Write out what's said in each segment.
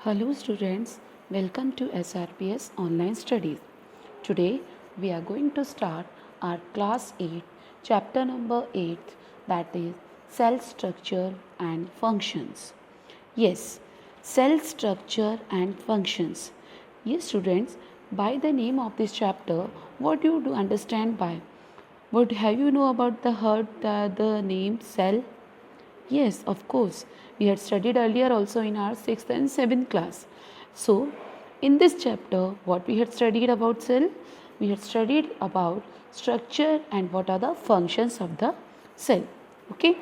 Hello students, welcome to SRPS online studies. Today we are going to start our class 8 chapter number 8, that is cell structure and functions. Yes, cell structure and functions. Yes students, by the name of this chapter, what do you understand by? What have you know about the name cell? Yes, of course. We had studied earlier also in our 6th and 7th class. So, in this chapter, what we had studied about cell? We had studied about structure and what are the functions of the cell. Okay.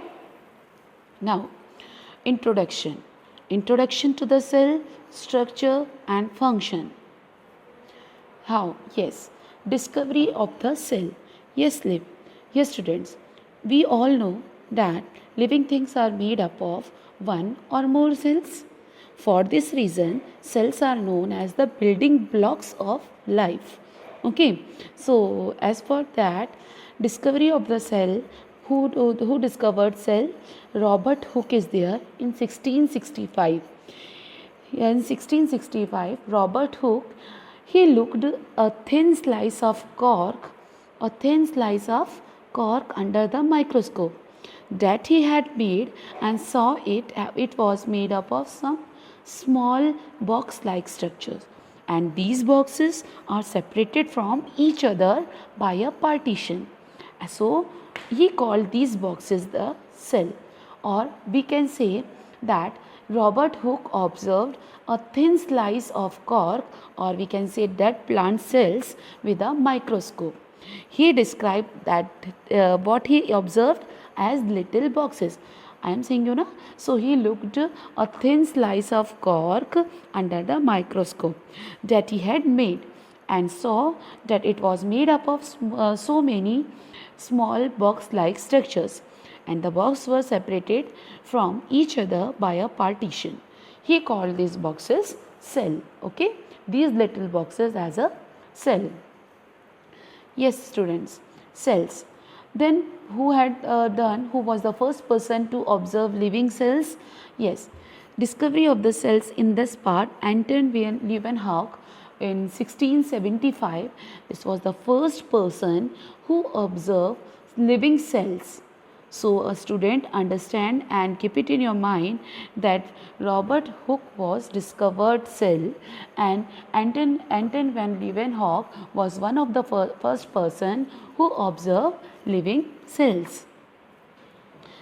Now, introduction. Introduction to the cell, structure and function. How? Yes. Discovery of the cell. Yes, Liv. Yes, students. We all know that living things are made up of one or more cells. For this reason, cells are known as the building blocks of life. Okay. So, as for that, discovery of the cell, who discovered cell? Robert Hooke is there in 1665. In 1665, Robert Hooke, he looked a thin slice of cork under the microscope that he had made and saw it was made up of some small box-like structures. And these boxes are separated from each other by a partition. So he called these boxes the cell, or we can say that Robert Hooke observed a thin slice of cork, or we can say dead plant cells, with a microscope. He described that what he observed as little boxes. I am saying so he looked a thin slice of cork under the microscope that he had made and saw that it was made up of so many small box like structures, and the boxes were separated from each other by a partition. He called these boxes cell. Okay, these little boxes as a cell. Yes, students, cells. Then who was the first person to observe living cells? Yes, discovery of the cells in this part, Anton van Leeuwenhoek in 1675. This was the first person who observed living cells. So a student understand and keep it in your mind that Robert Hooke was discovered cell, and Anton van Leeuwenhoek was one of the first person who observed living cells.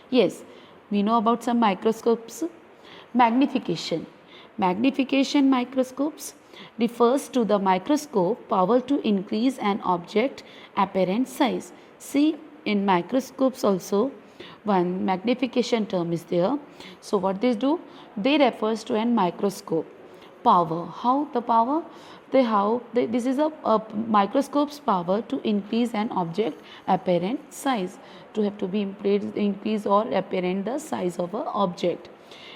Yes, we know about some microscopes. Magnification. Magnification microscopes refers to the microscope power to increase an object apparent size. See, in microscopes also one magnification term is there. So what they do? They refers to an microscope power. How the power? This is a microscope's power to increase an object apparent size, to have to be increase or apparent the size of an object.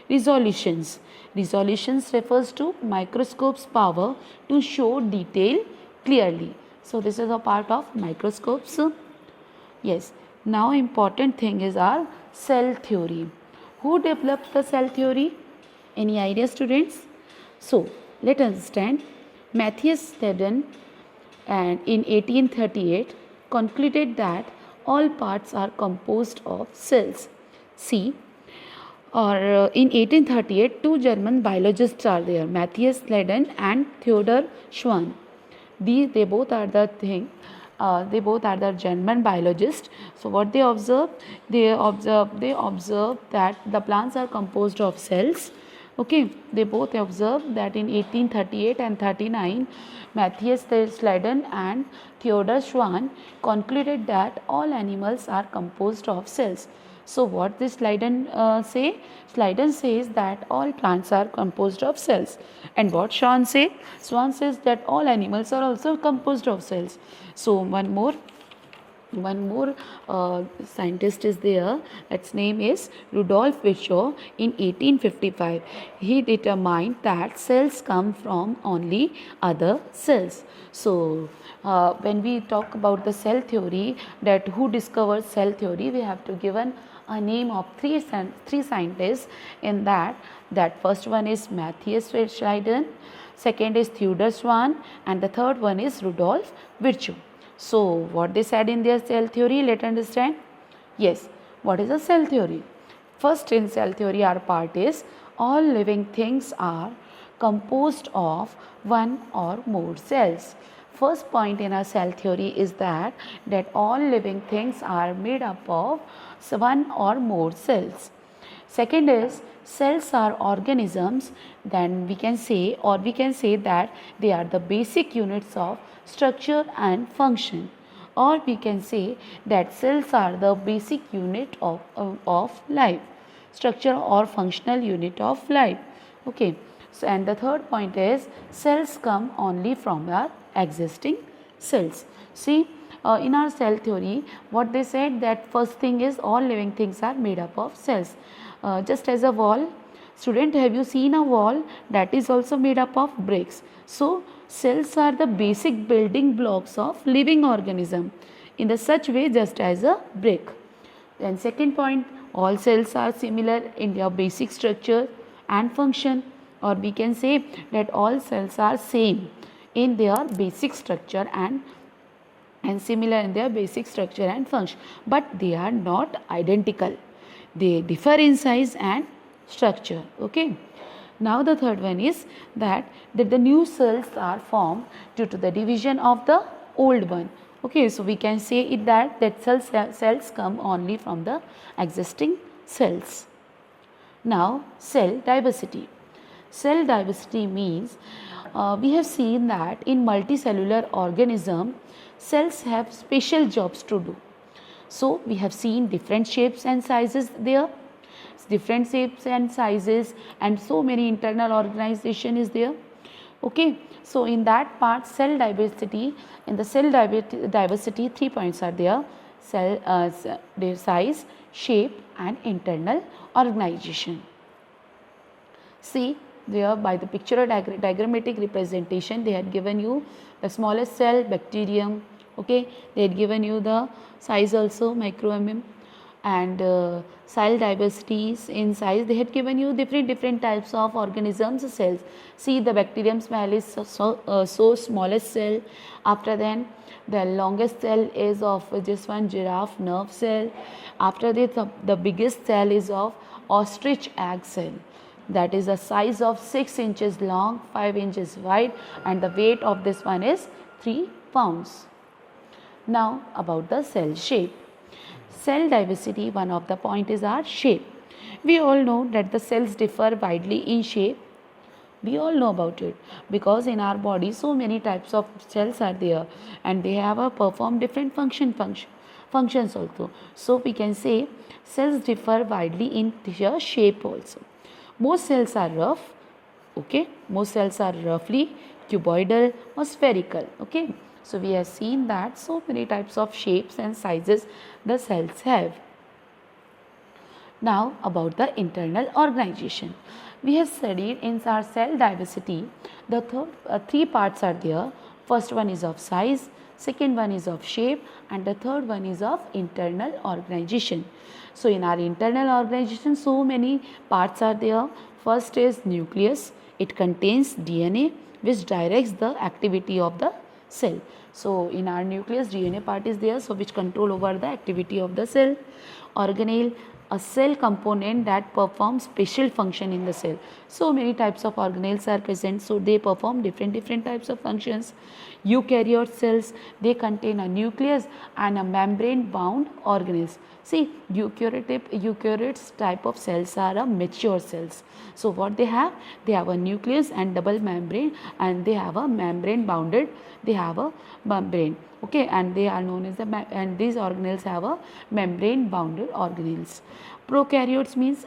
Resolutions. Resolutions refers to microscope's power to show detail clearly. So this is a part of microscopes. Yes. Now important thing is our cell theory. Who developed the cell theory? Any idea, students? So let us understand. Matthias Sladen and in 1838 concluded that all parts are composed of cells. See, in 1838 two German biologists are there, Matthias Sladen and Theodor Schwann. They both are the German biologists. So what they observed? They observed that the plants are composed of cells. Okay, they both observed that in 1838 and 39, Matthias Sladen and Theodor Schwann concluded that all animals are composed of cells. So what this Sladen say? Sladen says that all plants are composed of cells. And what Schwann say? Schwann says that all animals are also composed of cells. So one more scientist is there. Its name is Rudolf Virchow. In 1855, he determined that cells come from only other cells. So when we talk about the cell theory, that who discovered cell theory, we have to give a name of three scientists in that. That first one is Matthias Schleiden, second is Theodor Schwann, and the third one is Rudolf Virchow. So what they said in their cell theory, let's understand. Yes, what is a cell theory? First in cell theory our part is all living things are composed of one or more cells. First point in our cell theory is that all living things are made up of one or more cells. Second is cells are organisms, then we can say that they are the basic units of structure and function, or we can say that cells are the basic unit of life, structure or functional unit of life. Okay, so and the third point is cells come only from our existing cells. See, in our cell theory, what they said, that first thing is all living things are made up of cells. Just as a wall, student, have you seen a wall that is also made up of bricks? So cells are the basic building blocks of living organism in the such way just as a brick. Then second point, all cells are similar in their basic structure and function, or we can say that all cells are same in their basic structure and similar in their basic structure and function, but they are not identical. They differ in size and structure. Okay. Now the third one is that the new cells are formed due to the division of the old one. Okay, so we can say it that cells come only from the existing cells. Now cell diversity. Cell diversity means we have seen that in multicellular organism cells have special jobs to do. So we have seen different shapes and sizes there, different shapes and sizes, and so many internal organization is there. Okay, so in that part cell diversity, in the cell diversity 3 points are there: cell their size, shape and internal organization. See there by the picture diagrammatic representation, they had given you the smallest cell, bacterium. Okay, they had given you the size also, micro mm, and cell diversities in size. They had given you different types of organisms cells. See the bacterium smell is so smallest cell. After then the longest cell is of this one, giraffe nerve cell. After this the biggest cell is of ostrich egg cell. That is a size of 6 inches long, 5 inches wide, and the weight of this one is 3 pounds. Now about the cell shape. Cell diversity, one of the point is our shape. We all know that the cells differ widely in shape. We all know about it because in our body so many types of cells are there and they have a perform different functions also. So we can say cells differ widely in their shape also. Most cells are rough. Okay, most cells are roughly cuboidal or spherical. Okay, so we have seen that so many types of shapes and sizes the cells have. Now about the internal organization. We have studied in our cell diversity the three parts are there. First one is of size, second one is of shape, and the third one is of internal organization. So in our internal organization so many parts are there. First is nucleus. It contains DNA which directs the activity of the cell. So in our nucleus DNA part is there, so which control over the activity of the cell. Organelle, a cell component that performs special function in the cell. So many types of organelles are present, so they perform different types of functions. Eukaryote cells, they contain a nucleus and a membrane bound organelles. See, eukaryotes type of cells are a mature cells. So what they have a nucleus and double membrane, and they have a membrane bounded, they have a membrane. Okay, and they are known as and these organelles have a membrane bounded organelles. Prokaryotes means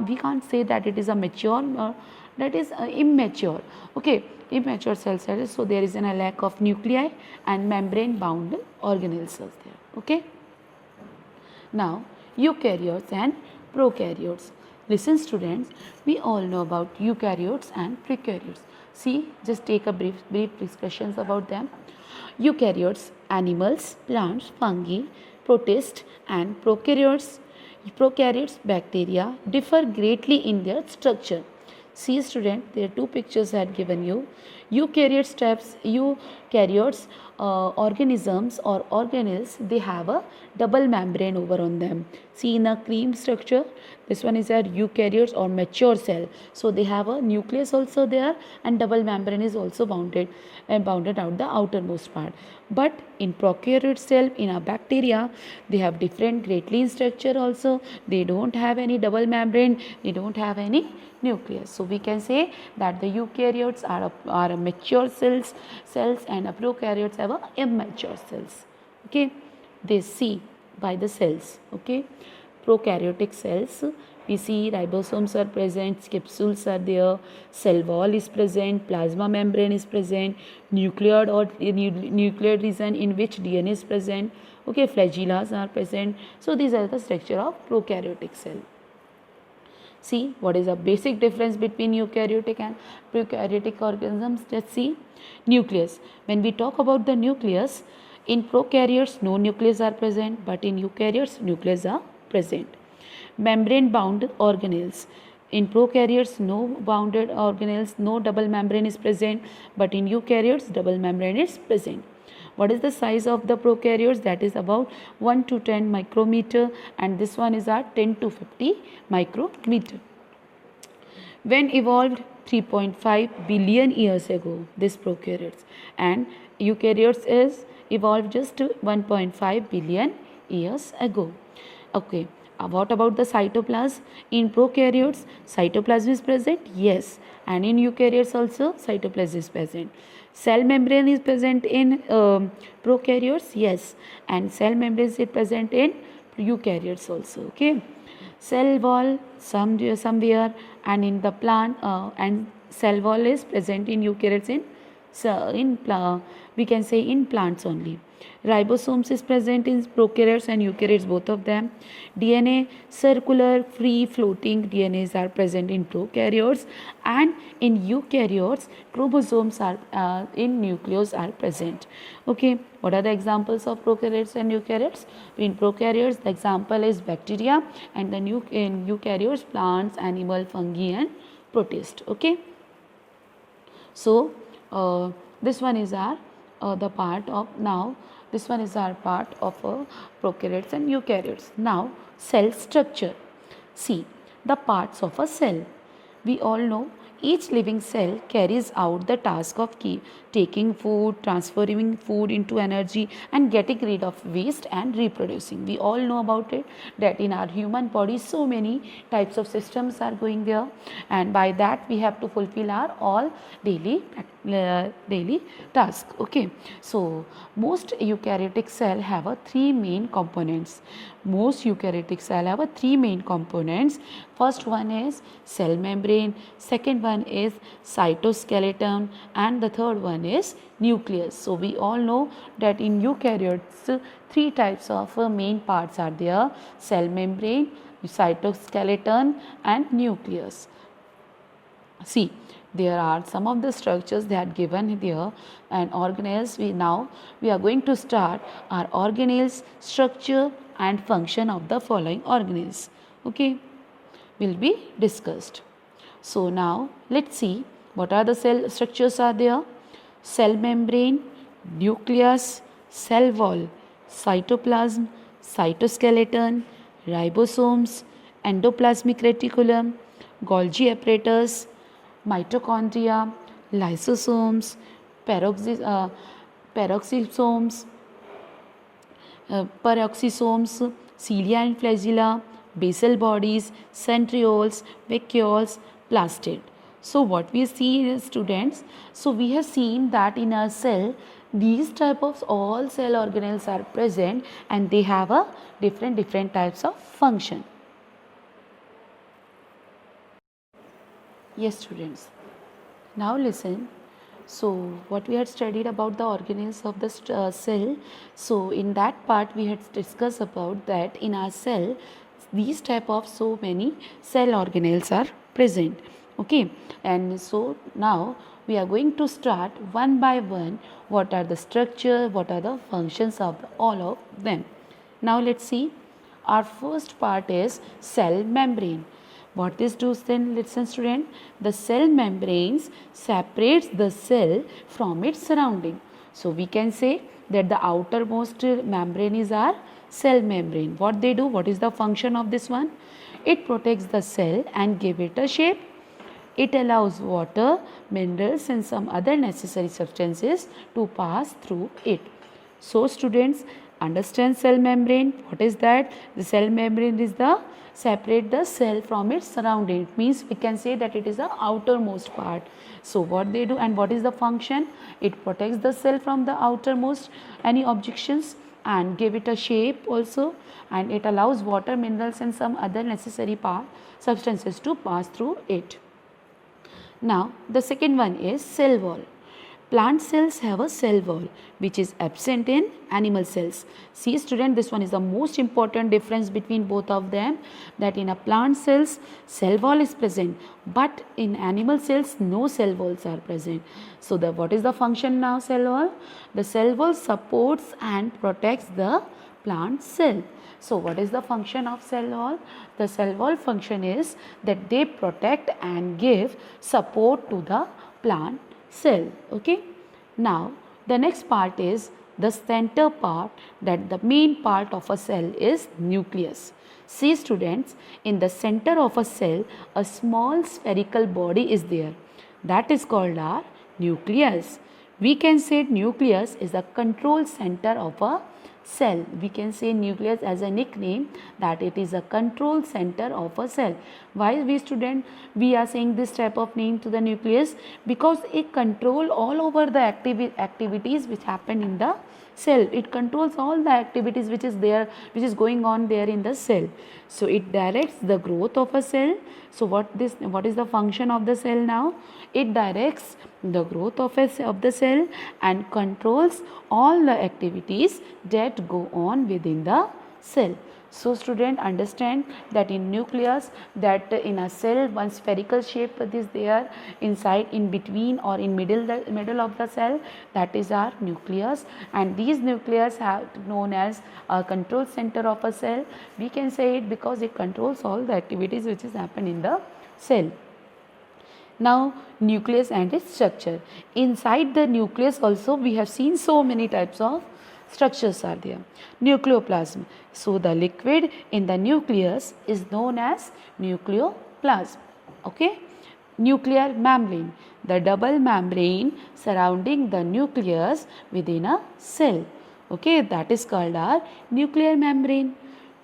we can't say that it is a mature, that is immature. Okay, immature cells. So there is a lack of nuclei and membrane bound organelles are there. Okay. Now eukaryotes and prokaryotes. Listen students, we all know about eukaryotes and prokaryotes. See, just take a brief discussions about them. Eukaryotes, animals, plants, fungi, protists, and prokaryotes. Prokaryotes, bacteria differ greatly in their structure. See student, there are two pictures I had given you. Eukaryotes, organisms or organelles, they have a double membrane over on them. See in a cream structure, this one is a eukaryotes or mature cell. So they have a nucleus also there, and double membrane is also bounded out the outermost part. But in prokaryote cell, in a bacteria, they have different greatly in structure also. They don't have any double membrane, they don't have any nucleus. So we can say that the eukaryotes are a mature cells and a prokaryotes have a immature cells. Okay, they see by the cells. Okay, prokaryotic cells, we see ribosomes are present, capsules are there, cell wall is present, plasma membrane is present, nuclear region in which DNA is present. Okay, flagellas are present. So these are the structure of prokaryotic cell. See what is the basic difference between eukaryotic and prokaryotic organisms. Let's see. Nucleus. When we talk about the nucleus, in prokaryotes no nucleus are present, but in eukaryotes nucleus are present. Membrane bound organelles. In prokaryotes no bounded organelles, no double membrane is present, but in eukaryotes double membrane is present. What is the size of the prokaryotes? That is about 1 to 10 micrometer, and this one is at 10 to 50 micrometer. When evolved 3.5 billion years ago, this prokaryotes, and eukaryotes is evolved just 1.5 billion years ago. Okay, what about the cytoplasm? In prokaryotes, cytoplasm is present? Yes. And in eukaryotes also, cytoplasm is present. Cell membrane is present in prokaryotes? Yes. And cell membrane is present in eukaryotes also. Okay. Cell wall somewhere, and in the plant, and cell wall is present in eukaryotes we can say in plants only. Ribosomes is present in prokaryotes and eukaryotes, both of them. DNA, circular, free floating DNAs are present in prokaryotes, and in eukaryotes, chromosomes are in nucleus are present. Okay, what are the examples of prokaryotes and eukaryotes? In prokaryotes, the example is bacteria, and in eukaryotes, plants, animal, fungi, and protists. Okay, so this one is our the part of now. This one is our part of prokaryotes and eukaryotes. Now, cell structure. See the parts of a cell. We all know each living cell carries out the task of taking food, transforming food into energy, and getting rid of waste and reproducing. We all know about it, that in our human body so many types of systems are going there, and by that we have to fulfill our all daily task. Okay, so most eukaryotic cell have a three main components. First one is cell membrane, second one is cytoskeleton, and the third one is nucleus. So we all know that in eukaryotes three types of main parts are there: cell membrane, cytoskeleton, and nucleus. See, there are some of the structures that given here, and organelles. We are going to start our organelles structure and function of the following organelles. Okay, will be discussed. So now let's see what are the cell structures are there. Cell membrane, nucleus, cell wall, cytoplasm, cytoskeleton, ribosomes, endoplasmic reticulum, Golgi apparatus, mitochondria, lysosomes, peroxisomes, cilia and flagella, basal bodies, centrioles, vacuoles, plastid. So what we see is, students, so we have seen that in our cell these type of all cell organelles are present, and they have a different types of function. Yes, students. Now listen. So what we had studied about the organelles of the cell. So in that part we had discussed about that in our cell these type of so many cell organelles are present. Okay, and so now we are going to start one by one what are the structure, what are the functions of all of them. Now let's see our first part is cell membrane. What this does then, listen student, the cell membranes separates the cell from its surrounding. So we can say that the outermost membrane is our cell membrane. What they do, what is the function of this one? It protects the cell and give it a shape. It allows water, minerals and some other necessary substances to pass through it. So students, understand cell membrane. What is that? The cell membrane is the separate the cell from its surrounding. It means we can say that it is the outermost part. So what they do and what is the function? It protects the cell from the outermost any objections and give it a shape also, and it allows water, minerals and some other necessary substances to pass through it. Now the second one is cell wall. Plant cells have a cell wall which is absent in animal cells. See student, this one is the most important difference between both of them, that in a plant cells cell wall is present, but in animal cells no cell walls are present. So what is the function now cell wall? The cell wall supports and protects the plant cell. So what is the function of cell wall? The cell wall function is that they protect and give support to the plant cell. Okay. Now the next part is the center part, that the main part of a cell is nucleus. See students, in the center of a cell a small spherical body is there, that is called our nucleus. We can say nucleus is the control center of a cell. We can say nucleus as a nickname, that it is a control center of a cell. Why we are saying this type of name to the nucleus? Because it control all over the activities which happen in the cell. It controls all the activities which is going on there in the cell. So it directs the growth of a cell. So what is the function of the cell now? It directs the growth of the cell and controls all the activities that go on within the cell. So student, understand that in nucleus, that in a cell one spherical shape is there inside, in between or in middle of the cell, that is our nucleus, and these nucleus have known as a control center of a cell. We can say it because it controls all the activities which is happen in the cell. Now nucleus and its structure. Inside the nucleus also we have seen so many types of structures are there. Nucleoplasm. So the liquid in the nucleus is known as nucleoplasm. Okay. Nuclear membrane. The double membrane surrounding the nucleus within a cell. Okay, that is called our nuclear membrane.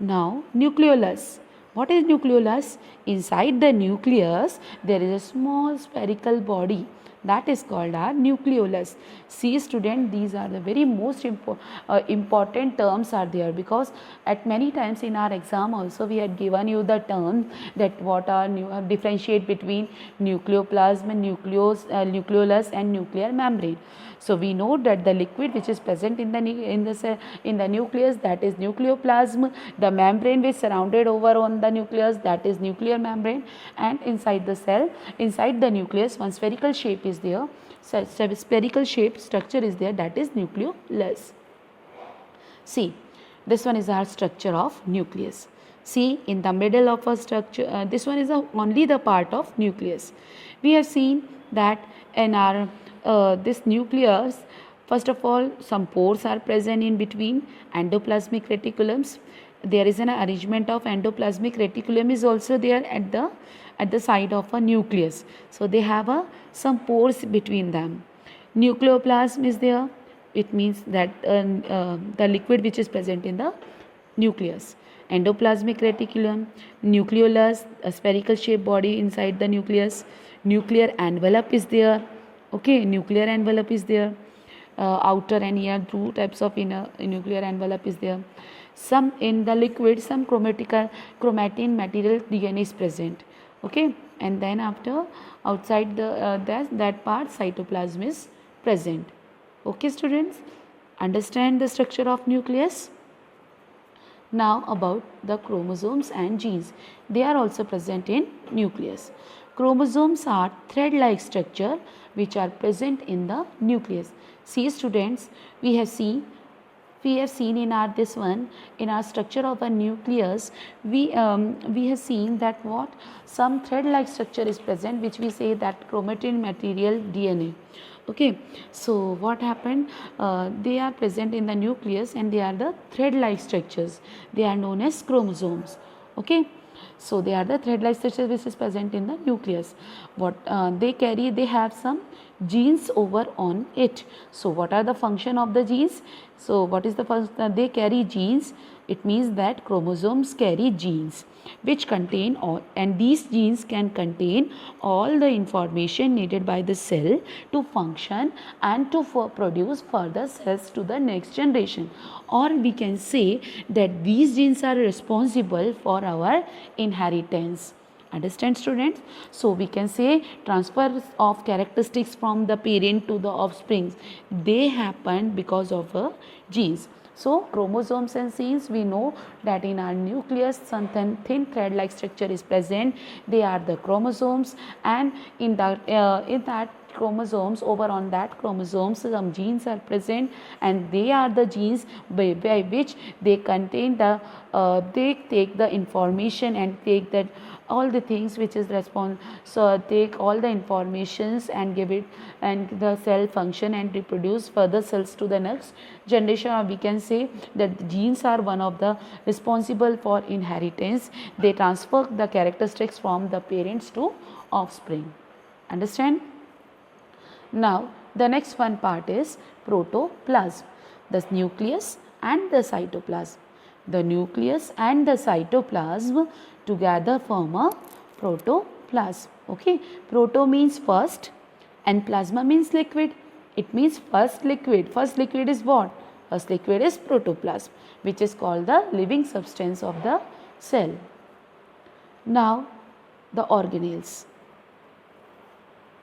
Now nucleolus. What is nucleolus? Inside the nucleus there is a small spherical body, that is called our nucleolus. See student, these are the very most important terms are there, because at many times in our exam also we had given you the term that what are differentiate between nucleoplasm, nucleolus and nuclear membrane. So we know that the liquid which is present in the nucleus, that is nucleoplasm. The membrane which surrounded over on the nucleus, that is nuclear membrane. And inside the cell, inside the nucleus, one spherical shape is there. So spherical shape structure is there, that is nucleolus. See, this one is our structure of nucleus. See, in the middle of a structure, this one is only the part of nucleus. We have seen that in our this nucleus, first of all, some pores are present in between endoplasmic reticulums. There is an arrangement of endoplasmic reticulum is also there at the side of a nucleus. So they have some pores between them. Nucleoplasm is there. It means that the liquid which is present in the nucleus. Endoplasmic reticulum, nucleolus, a spherical shaped body inside the nucleus. Nuclear envelope is there. Okay, nuclear envelope is there. Outer and inner, two types of inner nuclear envelope is there. Some in the liquid, some chromatin material DNA is present. Okay, and then after outside that part cytoplasm is present. Okay students, understand the structure of nucleus. Now about the chromosomes and genes. They are also present in nucleus. Chromosomes are thread-like structure which are present in the nucleus. See students, we have seen we have seen in our this one, in our structure of a nucleus, we have seen that what some thread like structure is present, which we say that chromatin material DNA. Okay, so what happened, they are present in the nucleus and they are the thread like structures, they are known as chromosomes. Okay, so they are the thread like structures which is present in the nucleus. What they have some genes over on it. So what are the function of the genes? So what is the first, they carry genes. It means that chromosomes carry genes which contain all, and these genes can contain all the information needed by the cell to function and to produce further cells to the next generation. Or we can say that these genes are responsible for our inheritance. Understand, students? So we can say transfer of characteristics from the parent to the offspring, they happen because of genes. So chromosomes and genes, we know that in our nucleus some thin thread like structure is present, they are the chromosomes, and in that chromosomes, over on that chromosomes some genes are present, and they are the genes by which they contain the they take the information and take that all the things which is so take all the informations and give it, and the cell function and reproduce further cells to the next generation. Or we can say that the genes are one of the responsible for inheritance, they transfer the characteristics from the parents to offspring. Understand? Now the next one part is protoplasm, the nucleus and the cytoplasm. The nucleus and the cytoplasm together form a protoplasm. Okay, proto means first and plasma means liquid. It means first liquid. First liquid is what? First liquid is protoplasm, which is called the living substance of the cell. Now the organelles.